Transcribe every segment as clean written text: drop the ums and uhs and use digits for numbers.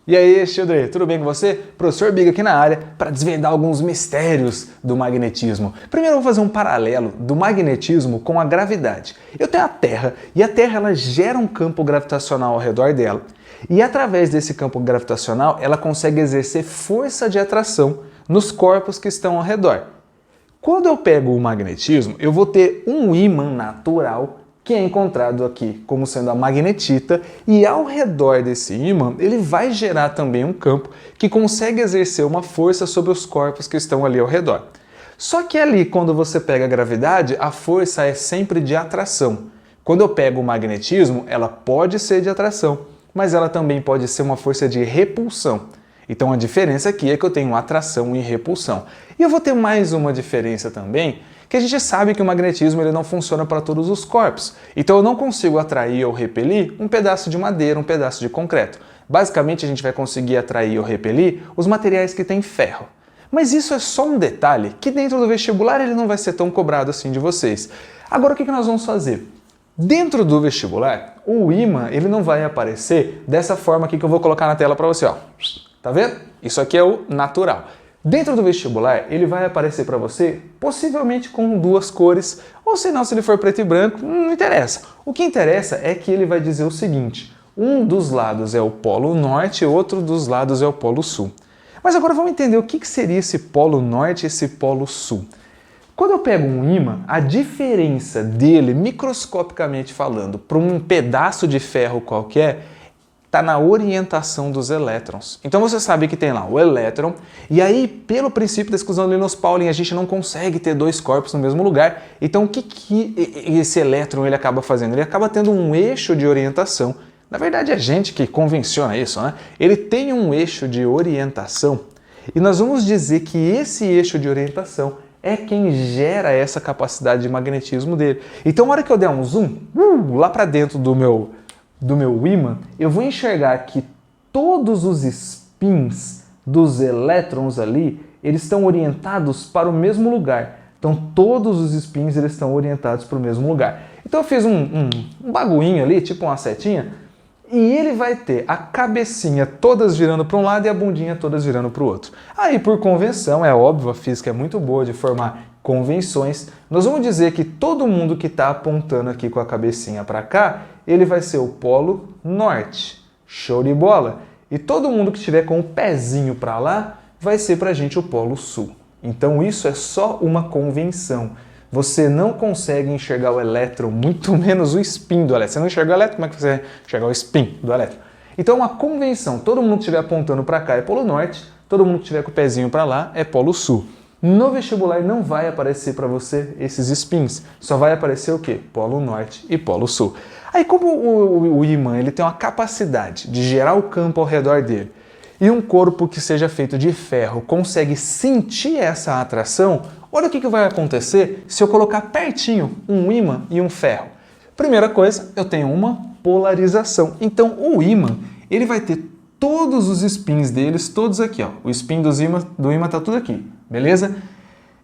E aí, Childre, tudo bem com você? Professor Big aqui na área para desvendar alguns mistérios do magnetismo. Primeiro eu vou fazer um paralelo do magnetismo com a gravidade. Eu tenho a Terra e a Terra ela gera um campo gravitacional ao redor dela e através desse campo gravitacional ela consegue exercer força de atração nos corpos que estão ao redor. Quando eu pego o magnetismo, eu vou ter um ímã natural que é encontrado aqui como sendo a magnetita, e ao redor desse ímã ele vai gerar também um campo que consegue exercer uma força sobre os corpos que estão ali ao redor. Só que ali, quando você pega a gravidade, a força é sempre de atração. Quando eu pego o magnetismo, ela pode ser de atração, mas ela também pode ser uma força de repulsão. Então a diferença aqui é que eu tenho atração e repulsão. E eu vou ter mais uma diferença também, que a gente sabe que o magnetismo ele não funciona para todos os corpos. Então eu não consigo atrair ou repelir um pedaço de madeira, um pedaço de concreto. Basicamente a gente vai conseguir atrair ou repelir os materiais que têm ferro. Mas isso é só um detalhe que dentro do vestibular ele não vai ser tão cobrado assim de vocês. Agora o que nós vamos fazer? Dentro do vestibular, o ímã ele não vai aparecer dessa forma aqui que eu vou colocar na tela para você, ó. Tá vendo? Isso aqui é o natural. Dentro do vestibular, ele vai aparecer para você possivelmente com duas cores, ou se não, se ele for preto e branco, não interessa. O que interessa é que ele vai dizer o seguinte: um dos lados é o polo norte, outro dos lados é o polo sul. Mas agora vamos entender o que seria esse polo norte e esse polo sul. Quando eu pego um ímã, a diferença dele, microscopicamente falando, para um pedaço de ferro qualquer, está na orientação dos elétrons. Então você sabe que tem lá o elétron, e aí, pelo princípio da exclusão de Linus Pauling, a gente não consegue ter dois corpos no mesmo lugar. Então o que esse elétron ele acaba fazendo? Ele acaba tendo um eixo de orientação. Na verdade é a gente que convenciona isso, né? Ele tem um eixo de orientação, e nós vamos dizer que esse eixo de orientação é quem gera essa capacidade de magnetismo dele. Então, na hora que eu der um zoom, lá para dentro do meu ímã, eu vou enxergar que todos os spins dos elétrons ali, eles estão orientados para o mesmo lugar. Então, todos os spins eles estão orientados para o mesmo lugar. Então, eu fiz um bagulhinho ali, tipo uma setinha, e ele vai ter a cabecinha todas virando para um lado e a bundinha todas virando para o outro. Aí, por convenção, é óbvio, a física é muito boa de formar convenções, nós vamos dizer que todo mundo que está apontando aqui com a cabecinha para cá, ele vai ser o polo norte. Show de bola! E todo mundo que estiver com o pezinho para lá, vai ser para a gente o polo sul. Então isso é só uma convenção. Você não consegue enxergar o elétron, muito menos o spin do elétron. Você não enxerga o elétron, como é que você vai enxergar o spin do elétron? Então é uma convenção. Todo mundo que estiver apontando para cá é polo norte, todo mundo que estiver com o pezinho para lá é polo sul. No vestibular não vai aparecer para você esses spins, só vai aparecer o quê? Polo norte e polo sul. Aí como o ímã ele tem uma capacidade de gerar o campo ao redor dele e um corpo que seja feito de ferro consegue sentir essa atração, olha o que vai acontecer se eu colocar pertinho um ímã e um ferro. Primeira coisa, eu tenho uma polarização. Então o ímã ele vai ter todos os spins deles, todos aqui, ó. O spin do ímã está tudo aqui, beleza?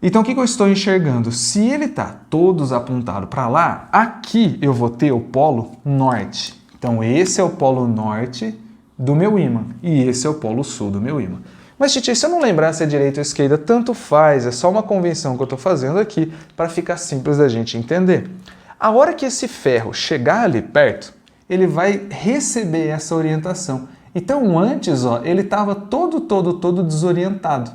Então o que eu estou enxergando? Se ele está todos apontado para lá, aqui eu vou ter o polo norte. Então esse é o polo norte do meu ímã e esse é o polo sul do meu ímã. Mas, Titi, se eu não lembrar se é direita ou esquerda, tanto faz, é só uma convenção que eu estou fazendo aqui para ficar simples da gente entender. A hora que esse ferro chegar ali perto, ele vai receber essa orientação. Então antes, ó, ele estava todo desorientado.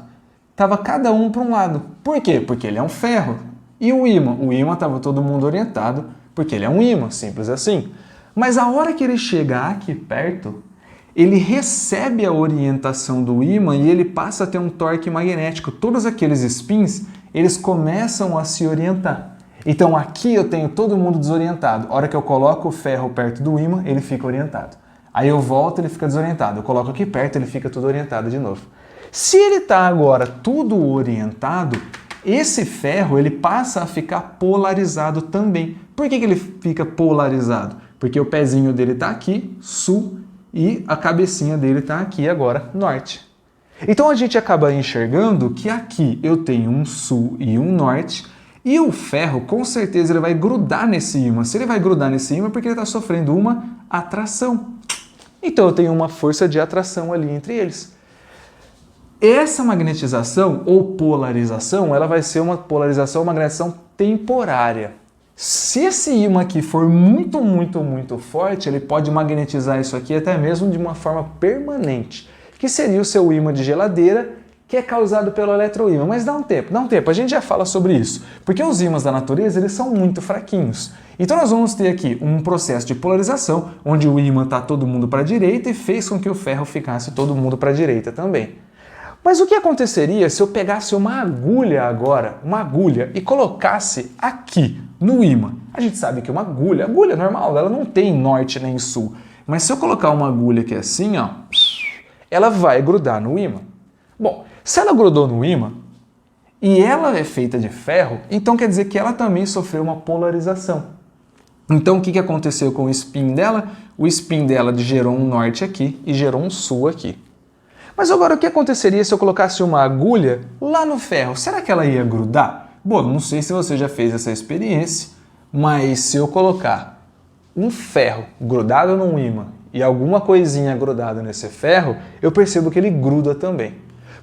Estava cada um para um lado. Por quê? Porque ele é um ferro. E o ímã? O ímã estava todo mundo orientado porque ele é um ímã, simples assim. Mas a hora que ele chegar aqui perto, ele recebe a orientação do ímã e ele passa a ter um torque magnético. Todos aqueles spins, eles começam a se orientar. Então aqui eu tenho todo mundo desorientado. A hora que eu coloco o ferro perto do ímã, ele fica orientado. Aí eu volto, ele fica desorientado. Eu coloco aqui perto, ele fica tudo orientado de novo. Se ele está agora tudo orientado, esse ferro ele passa a ficar polarizado também. Por que ele fica polarizado? Porque o pezinho dele está aqui, sul, e a cabecinha dele está aqui agora, norte. Então a gente acaba enxergando que aqui eu tenho um sul e um norte, e o ferro com certeza ele vai grudar nesse ímã. Se ele vai grudar nesse ímã é porque ele está sofrendo uma atração. Então eu tenho uma força de atração ali entre eles. Essa magnetização ou polarização, ela vai ser uma polarização, uma magnetização temporária. Se esse ímã aqui for muito, muito, muito forte, ele pode magnetizar isso aqui até mesmo de uma forma permanente, que seria o seu ímã de geladeira, que é causado pelo eletroímã. Mas dá um tempo, a gente já fala sobre isso, porque os ímãs da natureza, eles são muito fraquinhos. Então nós vamos ter aqui um processo de polarização, onde o ímã está todo mundo para a direita e fez com que o ferro ficasse todo mundo para a direita também. Mas o que aconteceria se eu pegasse uma agulha agora, e colocasse aqui no ímã? A gente sabe que uma agulha normal, ela não tem norte nem sul. Mas se eu colocar uma agulha aqui assim, ó, ela vai grudar no ímã. Bom, se ela grudou no ímã e ela é feita de ferro, então quer dizer que ela também sofreu uma polarização. Então o que aconteceu com o spin dela? O spin dela gerou um norte aqui e gerou um sul aqui. Mas agora o que aconteceria se eu colocasse uma agulha lá no ferro? Será que ela ia grudar? Bom, não sei se você já fez essa experiência, mas se eu colocar um ferro grudado num ímã e alguma coisinha grudada nesse ferro, eu percebo que ele gruda também.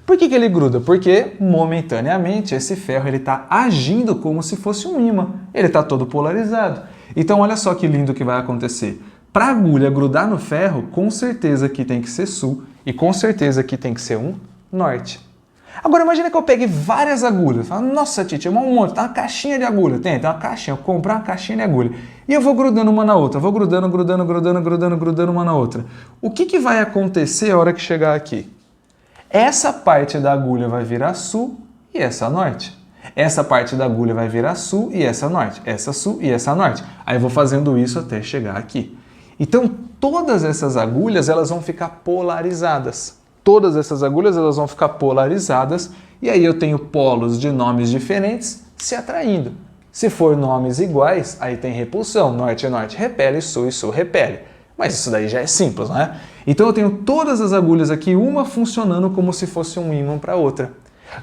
Por que ele gruda? Porque momentaneamente esse ferro está agindo como se fosse um ímã. Ele está todo polarizado. Então olha só que lindo que vai acontecer. Para a agulha grudar no ferro, com certeza aqui tem que ser sul e com certeza aqui tem que ser um norte. Agora imagina que eu pegue várias agulhas. Falo, nossa, Titi, um monte, tá uma caixinha de agulha. Tem uma caixinha, eu vou comprar uma caixinha de agulha. E eu vou grudando uma na outra, vou grudando uma na outra. O que vai acontecer a hora que chegar aqui? Essa parte da agulha vai virar sul e essa norte. Essa parte da agulha vai virar sul e essa norte. Essa sul e essa norte. Aí eu vou fazendo isso até chegar aqui. Então, todas essas agulhas, elas vão ficar polarizadas. Todas essas agulhas, elas vão ficar polarizadas e aí eu tenho polos de nomes diferentes se atraindo. Se for nomes iguais, aí tem repulsão. Norte e norte repele, sul e sul repele. Mas isso daí já é simples, não é? Então eu tenho todas as agulhas aqui, uma funcionando como se fosse um ímã para outra.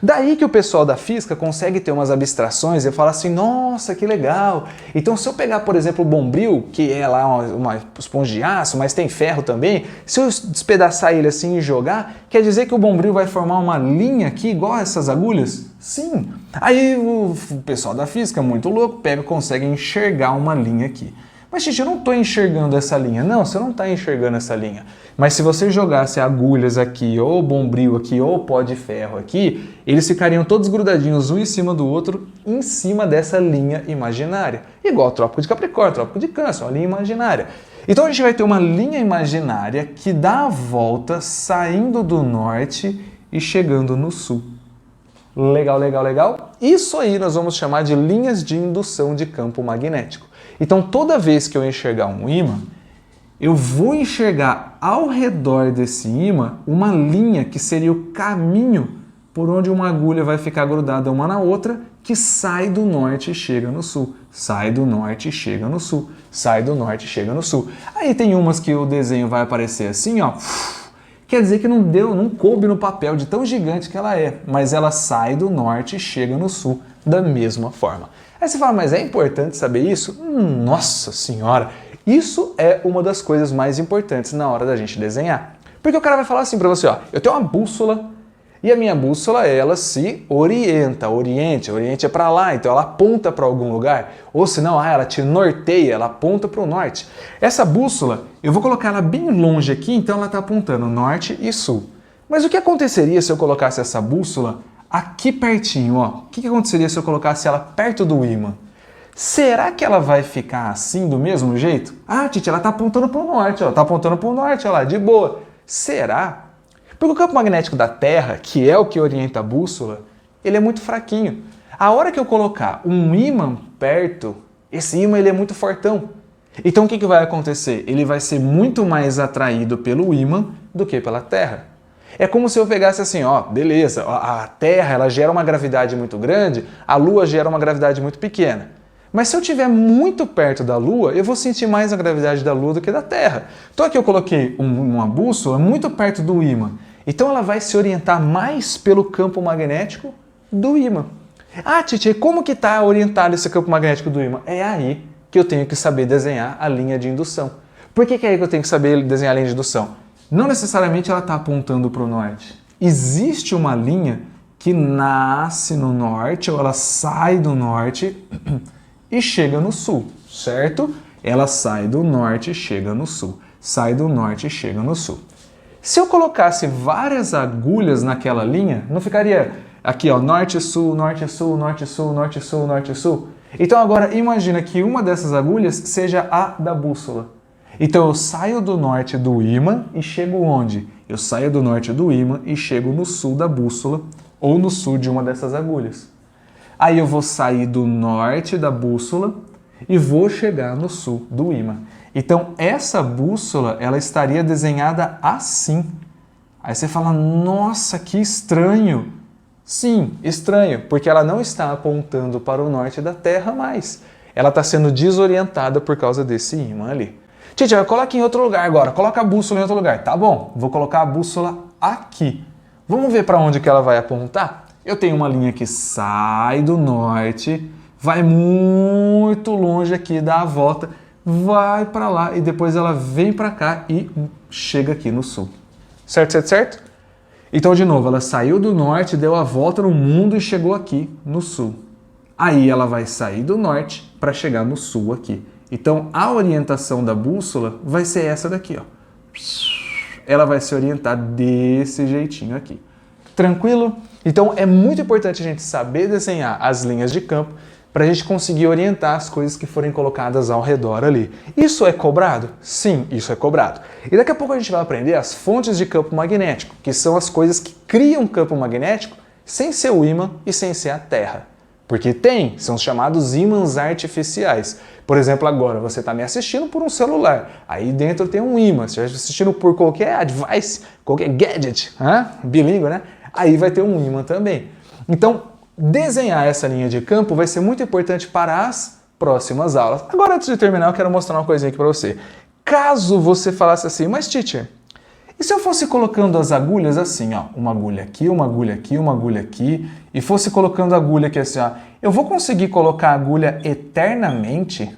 Daí que o pessoal da física consegue ter umas abstrações e falar assim, nossa, que legal. Então se eu pegar, por exemplo, o bombril, que é lá uma esponja de aço, mas tem ferro também, se eu despedaçar ele assim e jogar, quer dizer que o bombril vai formar uma linha aqui igual a essas agulhas? Sim. Aí o pessoal da física, muito louco, pega e consegue enxergar uma linha aqui. Mas, gente, eu não estou enxergando essa linha. Não, você não está enxergando essa linha. Mas se você jogasse agulhas aqui, ou bombril aqui, ou pó de ferro aqui, eles ficariam todos grudadinhos um em cima do outro, em cima dessa linha imaginária. Igual o Trópico de Capricórnio, Trópico de Câncer, uma linha imaginária. Então a gente vai ter uma linha imaginária que dá a volta saindo do norte e chegando no sul. Legal, legal, legal? Isso aí nós vamos chamar de linhas de indução de campo magnético. Então, toda vez que eu enxergar um ímã, eu vou enxergar ao redor desse ímã uma linha que seria o caminho por onde uma agulha vai ficar grudada uma na outra, que sai do norte e chega no sul. Sai do norte e chega no sul. Sai do norte e chega no sul. Aí tem umas que o desenho vai aparecer assim, ó. Quer dizer que não coube no papel de tão gigante que ela é, mas ela sai do norte e chega no sul da mesma forma. Aí você fala, mas é importante saber isso? Nossa senhora, isso é uma das coisas mais importantes na hora da gente desenhar. Porque o cara vai falar assim para você, ó, eu tenho uma bússola e a minha bússola, ela se orienta, oriente é para lá, então ela aponta para algum lugar. Ou senão, ela te norteia, ela aponta para o norte. Essa bússola, eu vou colocar ela bem longe aqui, então ela está apontando norte e sul. Mas o que aconteceria se eu colocasse essa bússola aqui pertinho, ó? O que aconteceria se eu colocasse ela perto do ímã? Será que ela vai ficar assim do mesmo jeito? Ah, Titi, ela está apontando para o norte, ó, tá apontando para o norte, ó lá, de boa. Será? Porque o campo magnético da Terra, que é o que orienta a bússola, ele é muito fraquinho. A hora que eu colocar um ímã perto, esse ímã ele é muito fortão. Então o que vai acontecer? Ele vai ser muito mais atraído pelo ímã do que pela Terra. É como se eu pegasse assim, ó, beleza, a Terra ela gera uma gravidade muito grande, a Lua gera uma gravidade muito pequena. Mas se eu estiver muito perto da Lua, eu vou sentir mais a gravidade da Lua do que da Terra. Então aqui eu coloquei uma bússola muito perto do ímã. Então ela vai se orientar mais pelo campo magnético do ímã. Ah, Titi, como que está orientado esse campo magnético do ímã? É aí que eu tenho que saber desenhar a linha de indução. Por que é aí que eu tenho que saber desenhar a linha de indução? Não necessariamente ela está apontando para o norte. Existe uma linha que nasce no norte, ou ela sai do norte e chega no sul, certo? Ela sai do norte e chega no sul. Sai do norte e chega no sul. Se eu colocasse várias agulhas naquela linha, não ficaria aqui, ó, norte, sul, norte, sul, norte, sul, norte, sul, norte, sul? Então agora imagina que uma dessas agulhas seja a da bússola. Então eu saio do norte do ímã e chego onde? Eu saio do norte do ímã e chego no sul da bússola ou no sul de uma dessas agulhas. Aí eu vou sair do norte da bússola e vou chegar no sul do ímã. Então essa bússola, ela estaria desenhada assim. Aí você fala, nossa, que estranho. Sim, estranho, porque ela não está apontando para o norte da Terra mais. Ela está sendo desorientada por causa desse ímã ali. Teacher, coloca em outro lugar agora, coloca a bússola em outro lugar. Tá bom, vou colocar a bússola aqui. Vamos ver para onde que ela vai apontar? Eu tenho uma linha que sai do norte, vai muito longe aqui, dá a volta, vai para lá e depois ela vem para cá e chega aqui no sul. Certo, certo, certo? Então, de novo, ela saiu do norte, deu a volta no mundo e chegou aqui no sul. Aí ela vai sair do norte para chegar no sul aqui. Então, a orientação da bússola vai ser essa daqui, ó. Ela vai se orientar desse jeitinho aqui. Tranquilo? Então, é muito importante a gente saber desenhar as linhas de campo para a gente conseguir orientar as coisas que forem colocadas ao redor ali. Isso é cobrado? Sim, isso é cobrado. E daqui a pouco a gente vai aprender as fontes de campo magnético, que são as coisas que criam campo magnético sem ser o ímã e sem ser a Terra. Porque são chamados ímãs artificiais. Por exemplo, agora você está me assistindo por um celular, aí dentro tem um ímã. Se estiver assistindo por qualquer device, qualquer gadget, bilíngue, né? Aí vai ter um ímã também. Então, desenhar essa linha de campo vai ser muito importante para as próximas aulas. Agora, antes de terminar, eu quero mostrar uma coisinha aqui para você. Caso você falasse assim, mas teacher, e se eu fosse colocando as agulhas assim, ó, uma agulha aqui, uma agulha aqui, uma agulha aqui, e fosse colocando a agulha aqui assim, ó, eu vou conseguir colocar a agulha eternamente?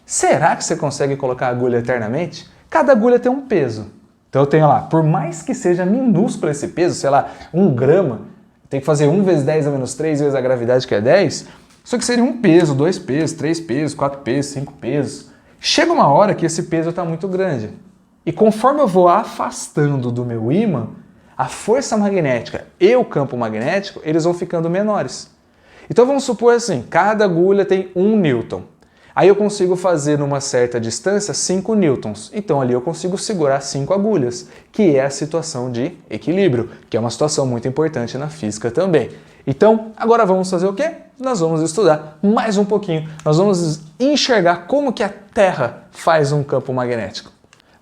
Será que você consegue colocar a agulha eternamente? Cada agulha tem um peso. Então eu tenho lá, por mais que seja minúsculo esse peso, sei lá, 1 grama, tem que fazer 1 vezes 10 a menos 3 vezes a gravidade, que é 10, só que seria 1 peso, 2 pesos, 3 pesos, 4 pesos, 5 pesos. Chega uma hora que esse peso está muito grande. E conforme eu vou afastando do meu ímã, a força magnética e o campo magnético, eles vão ficando menores. Então vamos supor assim, cada agulha tem 1 newton. Aí eu consigo fazer numa certa distância 5 newtons. Então ali eu consigo segurar 5 agulhas, que é a situação de equilíbrio, que é uma situação muito importante na física também. Então, agora vamos fazer o quê? Nós vamos estudar mais um pouquinho. Nós vamos enxergar como que a Terra faz um campo magnético.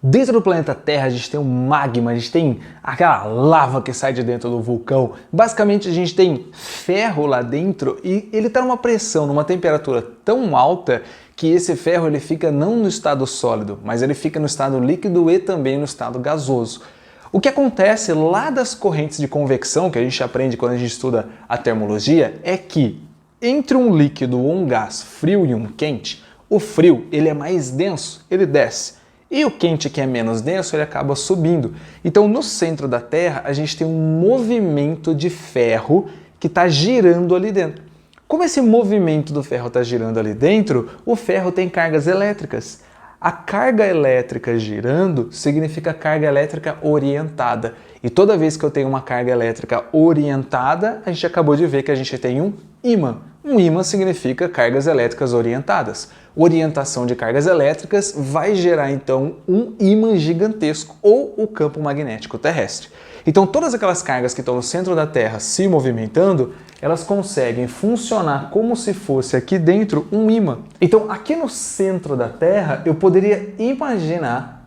Dentro do planeta Terra a gente tem um magma, a gente tem aquela lava que sai de dentro do vulcão. Basicamente a gente tem ferro lá dentro e ele está numa pressão, numa temperatura tão alta que esse ferro ele fica não no estado sólido, mas ele fica no estado líquido e também no estado gasoso. O que acontece lá das correntes de convecção, que a gente aprende quando a gente estuda a termologia, é que entre um líquido ou um gás frio e um quente, o frio ele é mais denso, ele desce. E o quente, que é menos denso, ele acaba subindo. Então, no centro da Terra, a gente tem um movimento de ferro que está girando ali dentro. Como esse movimento do ferro está girando ali dentro, o ferro tem cargas elétricas. A carga elétrica girando significa carga elétrica orientada. E toda vez que eu tenho uma carga elétrica orientada, a gente acabou de ver que a gente tem um ímã. Um ímã significa cargas elétricas orientadas. Orientação de cargas elétricas vai gerar então um ímã gigantesco ou o campo magnético terrestre. Então todas aquelas cargas que estão no centro da Terra se movimentando, elas conseguem funcionar como se fosse aqui dentro um ímã. Então aqui no centro da Terra eu poderia imaginar,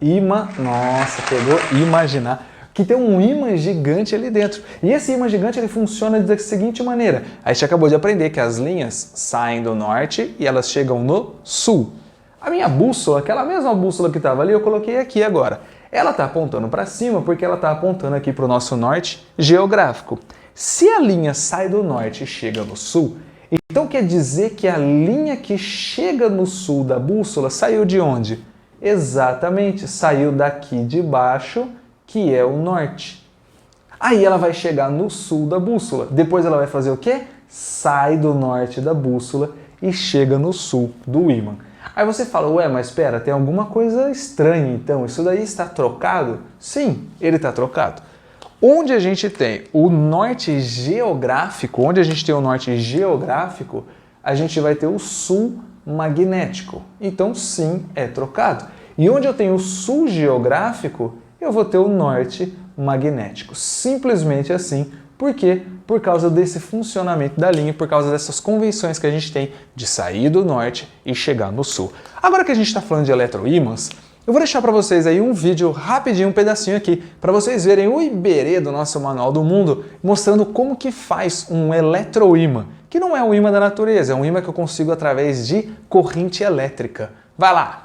imaginar que tem um ímã gigante ali dentro. E esse ímã gigante ele funciona da seguinte maneira. A gente acabou de aprender que as linhas saem do norte e elas chegam no sul. A minha bússola, aquela mesma bússola que estava ali, eu coloquei aqui agora. Ela está apontando para cima porque ela está apontando aqui para o nosso norte geográfico. Se a linha sai do norte e chega no sul, então quer dizer que a linha que chega no sul da bússola saiu de onde? Exatamente, saiu daqui de baixo, que é o norte. Aí ela vai chegar no sul da bússola. Depois ela vai fazer o quê? Sai do norte da bússola e chega no sul do ímã. Aí você fala, ué, mas espera, tem alguma coisa estranha então, isso daí está trocado? Sim, ele está trocado. Onde a gente tem o norte geográfico, a gente vai ter o sul magnético. Então sim, é trocado. E onde eu tenho o sul geográfico, eu vou ter o norte magnético. Simplesmente assim. Por quê? Por causa desse funcionamento da linha, por causa dessas convenções que a gente tem de sair do norte e chegar no sul. Agora que a gente está falando de eletroímãs, eu vou deixar para vocês aí um vídeo rapidinho, um pedacinho aqui, para vocês verem o Iberê do nosso Manual do Mundo, mostrando como que faz um eletroímã, que não é um ímã da natureza, é um ímã que eu consigo através de corrente elétrica. Vai lá!